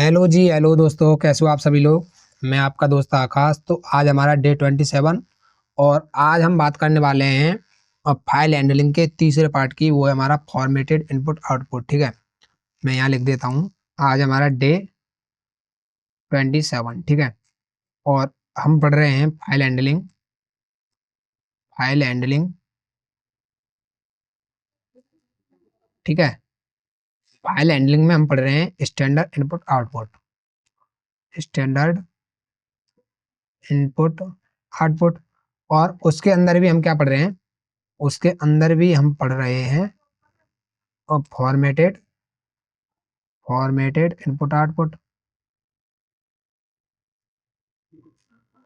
Hello जी, hello दोस्तों, कैसे हो आप सभी लोग। मैं आपका दोस्त आकाश। तो आज हमारा डे 27 और आज हम बात करने वाले हैं फाइल हैंडलिंग के तीसरे पार्ट की। वो है हमारा फॉर्मेटेड इनपुट आउटपुट। ठीक है, मैं यहाँ लिख देता हूँ। आज हमारा डे 27, ठीक है। और हम पढ़ रहे हैं फाइल हैंडलिंग। फाइल हैंडलिंग, ठीक है। फाइल हैंडलिंग में हम पढ़ रहे हैं standard input output. Standard input output. और उसके अंदर भी हम क्या पढ़ रहे हैं, उसके अंदर भी हम पढ़ रहे हैं और फॉर्मेटेड इनपुट आउटपुट।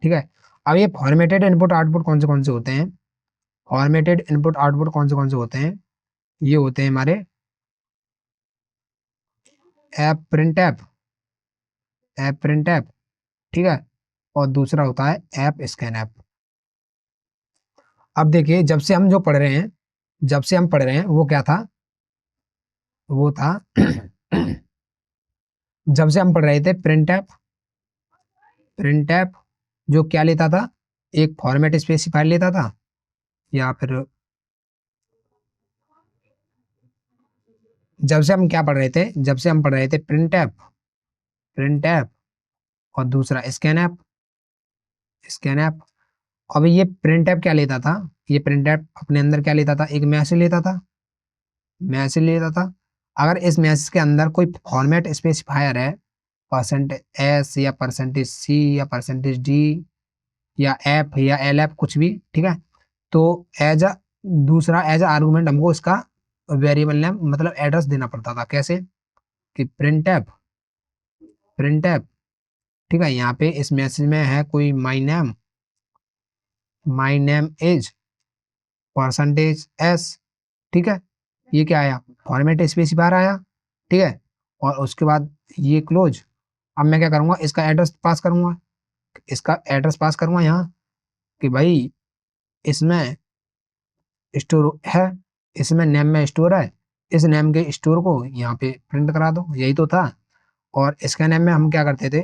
ठीक है। अब ये फॉर्मेटेड इनपुट आउटपुट कौन से होते हैं। फॉर्मेटेड इनपुट आउटपुट कौन से होते हैं। ये होते हैं हमारे ऐप प्रिंट ऐप, ठीक है। और दूसरा होता है ऐप स्कैन ऐप। अब देखिए, जब से हम जो पढ़ रहे हैं, जब से हम पढ़ रहे हैं वो क्या था, वो था जब से हम पढ़ रहे थे प्रिंट ऐप जो क्या लेता था, एक फॉर्मेट स्पेसिफायर लेता था, या फिर जब से हम क्या पढ़ रहे थे, जब से हम पढ़ रहे थे प्रिंट ऐप और दूसरा स्कैन ऐप। अब ये प्रिंट ऐप क्या लेता था, ये प्रिंट ऐप अपने अंदर क्या लेता था, एक मैसेज लेता था। अगर इस मैसेज के अंदर कोई फॉर्मेट स्पेसिफायर है, %s या %c या %d या एफ या एल एफ कुछ भी, ठीक है। तो एज अ आर्गुमेंट हमको इसका वेरिएबल नेम मतलब एड्रेस देना पड़ता था। कैसे कि प्रिंट ऐप, ठीक है। यहाँ पे इस मैसेज में है कोई माई नेम इज %s, ठीक है। ये क्या आया, फॉर्मेट स्पेसिफायर आया, ठीक है। और उसके बाद ये क्लोज। अब मैं क्या करूंगा, इसका एड्रेस पास करूंगा यहाँ कि भाई इसमें स्टोर है, इसमें नेम में स्टोर है, इस नेम के स्टोर को यहाँ पे प्रिंट करा दो। यही तो था। और स्कैन ऐप में हम क्या करते थे,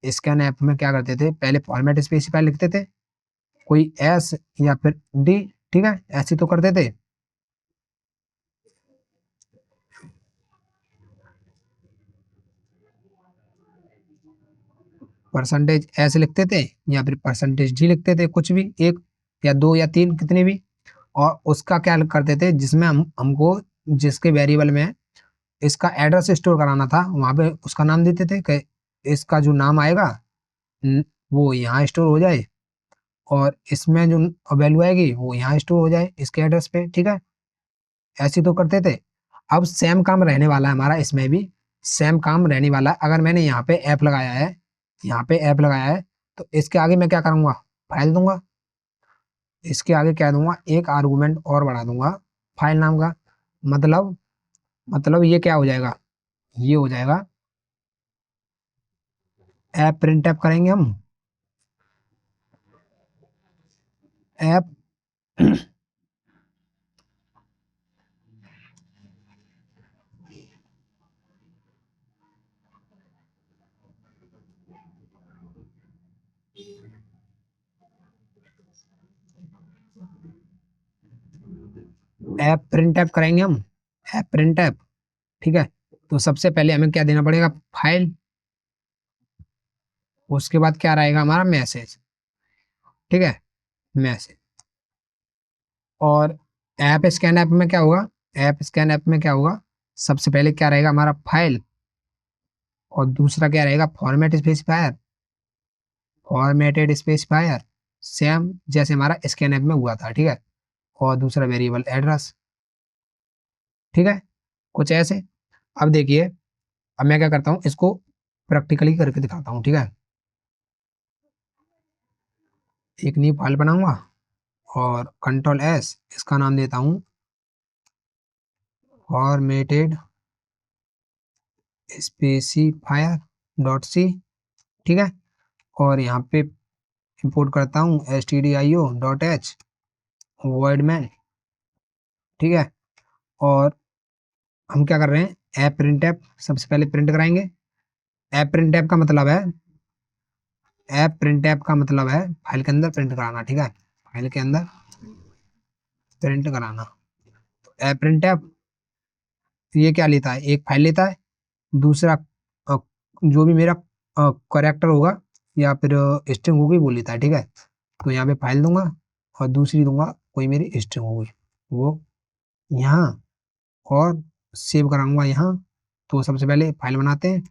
स्कैन ऐप में क्या करते थे, पहले फॉर्मेट स्पेसिफायर लिखते थे, कोई एस या फिर डी, ठीक है। ऐसे तो करते थे। %s लिखते थे या फिर %d लिखते थे, कुछ भी एक या दो या तीन, कितने भी। और उसका क्या करते थे, जिसमें हमको जिसके वेरिएबल में इसका एड्रेस स्टोर कराना था, वहां पे उसका नाम देते थे कि इसका जो नाम आएगा वो यहाँ स्टोर हो जाए, और इसमें जो वैल्यू आएगी वो यहाँ स्टोर हो जाए इसके एड्रेस पे, ठीक है। ऐसे तो करते थे। अब सेम काम रहने वाला है हमारा, इसमें भी सेम काम रहने वाला है। अगर मैंने यहाँ पे ऐप लगाया है, यहाँ पे ऐप लगाया है, तो इसके आगे मैं क्या करूँगा, फाइल दूंगा। इसके आगे क्या दूंगा, एक आर्गुमेंट और बढ़ा दूंगा फाइल नाम का। मतलब ये क्या हो जाएगा, ये हो जाएगा ऐप प्रिंट ऐप करेंगे हम। ऐप ऐप प्रिंट ऐप करेंगे हम, ऐप प्रिंट ऐप, ठीक है। तो सबसे पहले हमें क्या देना पड़ेगा, फाइल। उसके बाद क्या रहेगा हमारा मैसेज, ठीक है, मैसेज। और ऐप स्कैन ऐप में क्या होगा, सबसे पहले क्या रहेगा हमारा फाइल, और दूसरा क्या रहेगा फॉर्मेटेड स्पेसिफायर, सेम जैसे हमारा स्कैन ऐप में हुआ था, ठीक है। और दूसरा वेरिएबल एड्रेस, ठीक है, कुछ ऐसे। अब देखिए, अब मैं क्या करता हूँ, इसको प्रैक्टिकली करके दिखाता हूँ, ठीक है। एक न्यू फाइल बनाऊंगा और कंट्रोल S, इसका नाम देता हूँ फॉर्मेटेड स्पेसिफायर .c, ठीक है। और यहाँ पे इंपोर्ट करता हूँ stdio.h वॉइड मैन, ठीक है। और हम क्या कर रहे हैं, ऐप प्रिंट ऐप सबसे पहले प्रिंट कराएंगे, ऐप प्रिंट ऐप का मतलब है, ऐप प्रिंट ऐप का मतलब है फाइल के अंदर प्रिंट कराना, ठीक है, फाइल के अंदर प्रिंट कराना। तो ऐप प्रिंट ऐप ये क्या लेता है, एक फाइल लेता है, दूसरा जो भी मेरा करेक्टर होगा या फिर स्ट्रिंग होगी वो लेता है, ठीक है। तो यहाँ पे फाइल दूंगा और दूसरी दूंगा कोई मेरी स्ट्रिंग होगी वो यहाँ, और सेव कराऊंगा यहाँ। तो सबसे पहले फाइल बनाते हैं,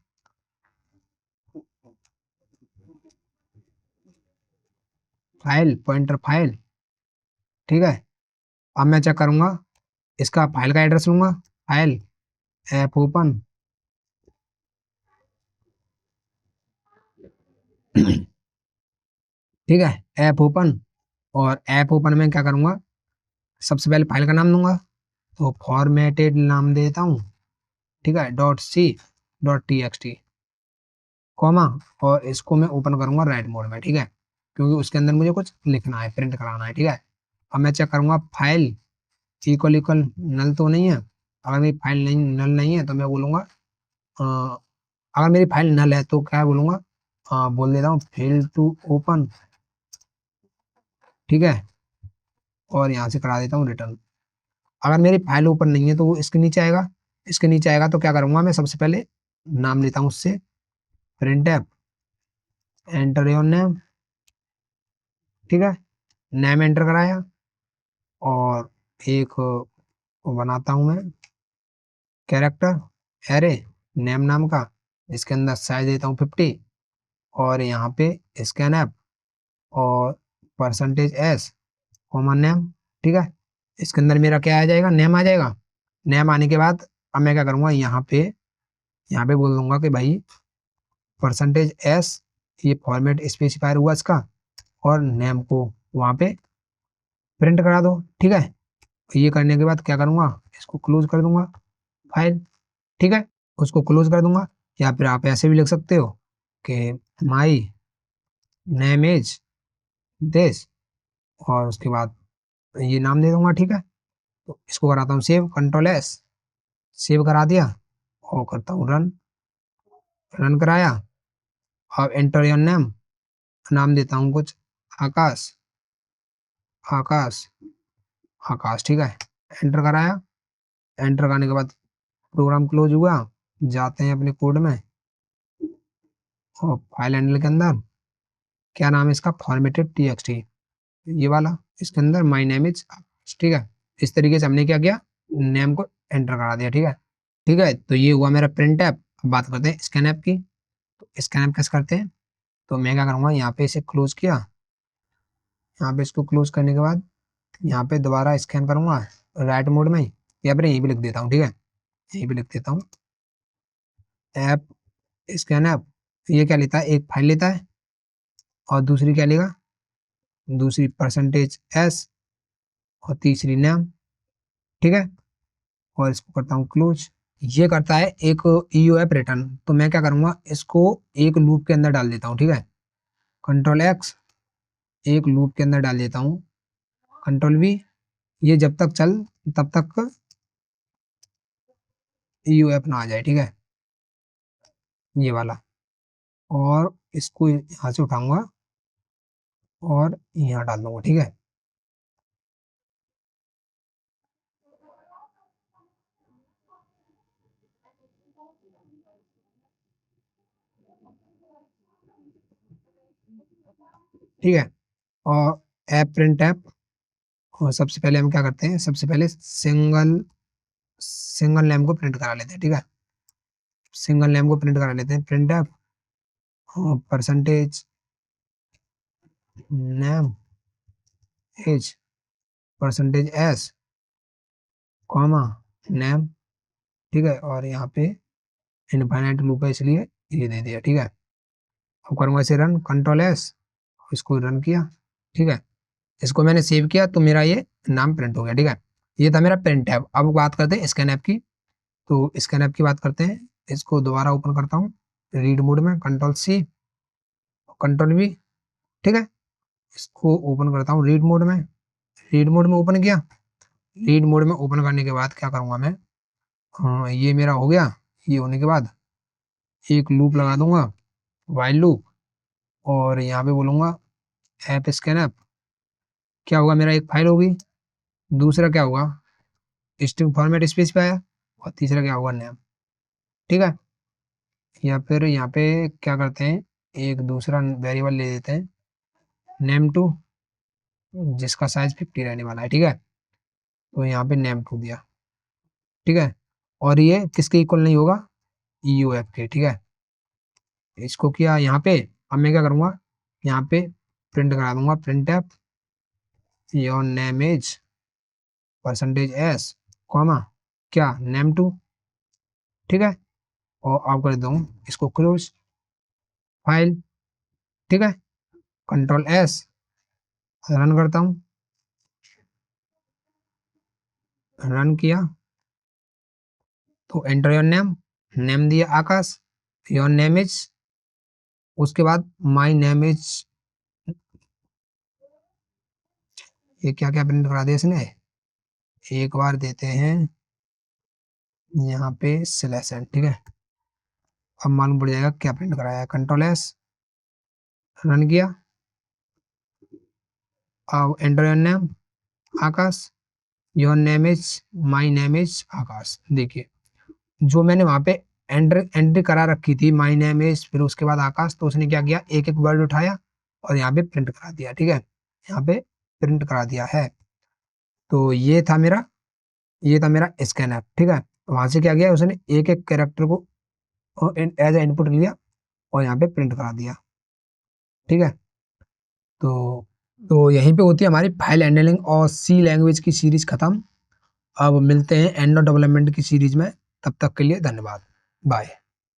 फाइल पॉइंटर फाइल, ठीक है। अब मैं चेक करूंगा, इसका फाइल का एड्रेस लूंगा, फाइल ऐप ओपन, ठीक है, ऐप ओपन। और ऐप ओपन में क्या करूंगा, सबसे पहले फाइल का नाम दूंगा, तो फॉर्मेटेड नाम देता हूँ, ठीक है, .c.txt, कॉमा, और इसको मैं ओपन करूंगा राइट मोड में, ठीक है, क्योंकि उसके अंदर मुझे कुछ लिखना है, प्रिंट कराना है, ठीक है। अब मैं चेक करूंगा फाइल इक्वल इक्वल नल तो नहीं है, अगर मेरी फाइल नहीं नल नहीं है तो मैं बोलूंगा अगर मेरी फाइल नल है तो क्या बोलूंगा, बोल देता हूँ फेल टू ओपन, ठीक है, और यहाँ से करा देता हूँ रिटर्न। अगर मेरी फाइल ओपन नहीं है तो वो इसके नीचे आएगा, इसके नीचे आएगा तो क्या करूंगा, मैं सबसे पहले नाम लेता हूँ उससे, print F enter your name, ठीक है, नेम एंटर कराया, और एक बनाता हूँ मैं कैरेक्टर एरे नेम नाम का, इसके अंदर साइज देता हूँ 50, और यहाँ पे स्कैन ऐप और %s कॉमन नेम, ठीक है। इसके अंदर मेरा क्या आ जाएगा, नेम आ जाएगा। नेम आने के बाद अब मैं क्या करूँगा, यहाँ पे बोल दूंगा कि भाई %s ये फॉर्मेट स्पेसिफायर हुआ इसका, और नेम को वहाँ पे प्रिंट करा दो, ठीक है। ये करने के बाद क्या करूँगा, इसको क्लोज कर दूंगा फाइल, ठीक है, उसको क्लोज कर दूंगा। या फिर आप ऐसे भी लिख सकते हो कि माई नेम इज दिस, और उसके बाद ये नाम दे दूंगा, ठीक है। तो इसको कराता हूँ सेव, कंट्रोल S, सेव करा दिया, और करता हूँ रन, रन कराया। अब एंटर योर नेम, नाम देता हूँ कुछ आकाश, आकाश, आकाश, ठीक है, एंटर कराया। एंटर कराने के बाद प्रोग्राम क्लोज हुआ, जाते हैं अपने कोड में, और फाइल हैंडल के अंदर क्या नाम है इसका, फॉर्मेटेड txt, ये वाला, इसके अंदर माई नेम इज, ठीक है। इस तरीके से हमने क्या किया, नेम को एंटर करा दिया, ठीक है, ठीक है। तो ये हुआ मेरा प्रिंट ऐप। अब बात करते हैं स्कैन ऐप की। तो स्कैन ऐप कैसे करते हैं, तो मैं क्या करूँगा, यहाँ पे इसे क्लोज किया, यहाँ पे इसको क्लोज करने के बाद यहाँ पे दोबारा स्कैन करूँगा राइट मोड में, या फिर यहीं पे लिख देता हूँ, ठीक है, यहीं पे लिख देता हूँ ऐप स्कैन ऐप। ये क्या लेता है, एक फाइल लेता है, और दूसरी क्या लेगा, दूसरी %s, और तीसरी नेम, ठीक है, और इसको करता हूँ क्लोज। ये करता है एक EOF रिटर्न। तो मैं क्या करूँगा, इसको एक लूप के अंदर डाल देता हूँ, ठीक है, कंट्रोल X, एक लूप के अंदर डाल देता हूँ, कंट्रोल V, ये जब तक चल तब तक EOF ना आ जाए, ठीक है, ये वाला। और इसको यहाँ से उठाऊंगा और यहाँ डाल दूंगा, ठीक है, ठीक है। और ऐप प्रिंट ऐप, और सबसे पहले हम क्या करते हैं, सबसे पहले सिंगल सिंगल नेम को प्रिंट करा लेते हैं, ठीक है, सिंगल नेम को प्रिंट करा लेते हैं, print F percentage name is %s comma name, ठीक है, और यहाँ पे इनफाइनाइट लूप है इसलिए ये दे दिया, ठीक है। अब करूँगा इसे रन, कंट्रोल S, इसको रन किया, ठीक है, इसको मैंने सेव किया तो मेरा ये नाम प्रिंट हो गया, ठीक है। ये था मेरा प्रिंट ऐप। अब बात करते हैं स्कैन ऐप की। तो स्कैन ऐप की बात करते हैं, इसको दोबारा ओपन करता हूँ रीड मोड में, कंट्रोल C, कंट्रोल V, ठीक है, इसको ओपन करता हूँ रीड मोड में, रीड मोड में ओपन किया। रीड मोड में ओपन करने के बाद क्या करूँगा मैं, हाँ ये मेरा हो गया। ये होने के बाद एक लूप लगा दूंगा, वाइल लूप, और यहाँ पे बोलूंगा ऐप स्कैनअप। क्या होगा, मेरा एक फाइल होगी, दूसरा क्या होगा, स्ट्रिंग फॉर्मेट स्पेसिफायर, और तीसरा क्या होगा, नेम। ठीक है, या फिर यहाँ पे क्या करते हैं, एक दूसरा वेरिएबल ले लेते हैं, नेम टू, जिसका साइज 50 रहने वाला है। ठीक है, तो यहाँ पे नेम टू दिया। ठीक है, और ये किसके इक्वल नहीं होगा, यूएफ के। ठीक है, इसको किया यहाँ पे। अब मैं क्या करूँगा, यहाँ पे प्रिंट करा दूंगा, print F your name is percentage S, comma क्या, नेम टू। ठीक है, और आप कर दूँ इसको क्लोज फाइल। ठीक है, कंट्रोल एस, रन करता हूँ, रन किया तो एंटर योर नेम, नेम दिया आकाश, योर नेम इज, उसके बाद माई नेम इज, ये क्या क्या प्रिंट करा दिया इसने, एक बार देते हैं यहाँ पे स्लैश एन। ठीक है, अब मालूम पड़ जाएगा क्या प्रिंट कराया है, कंट्रोल एस, रन किया, अब enter your name Akash, your name is, my name is Akash. देखिए जो मैंने वहां पे एंट्री करा रखी थी, माई नेम इज, फिर उसके बाद आकाश, तो उसने क्या किया, एक एक वर्ड उठाया और यहाँ पे प्रिंट करा दिया। ठीक है, यहाँ पे प्रिंट करा दिया है। तो ये था मेरा स्कैन ऐप। ठीक है, वहां से क्या किया, उसने एक एक कैरेक्टर को एज ए इनपुट लिया और यहाँ पे प्रिंट करा दिया। ठीक है, तो यहीं पे होती है हमारी फाइल हैंडलिंग और सी लैंग्वेज की सीरीज खत्म। अब मिलते हैं एंड डेवलपमेंट की सीरीज में, तब तक के लिए धन्यवाद, बाय।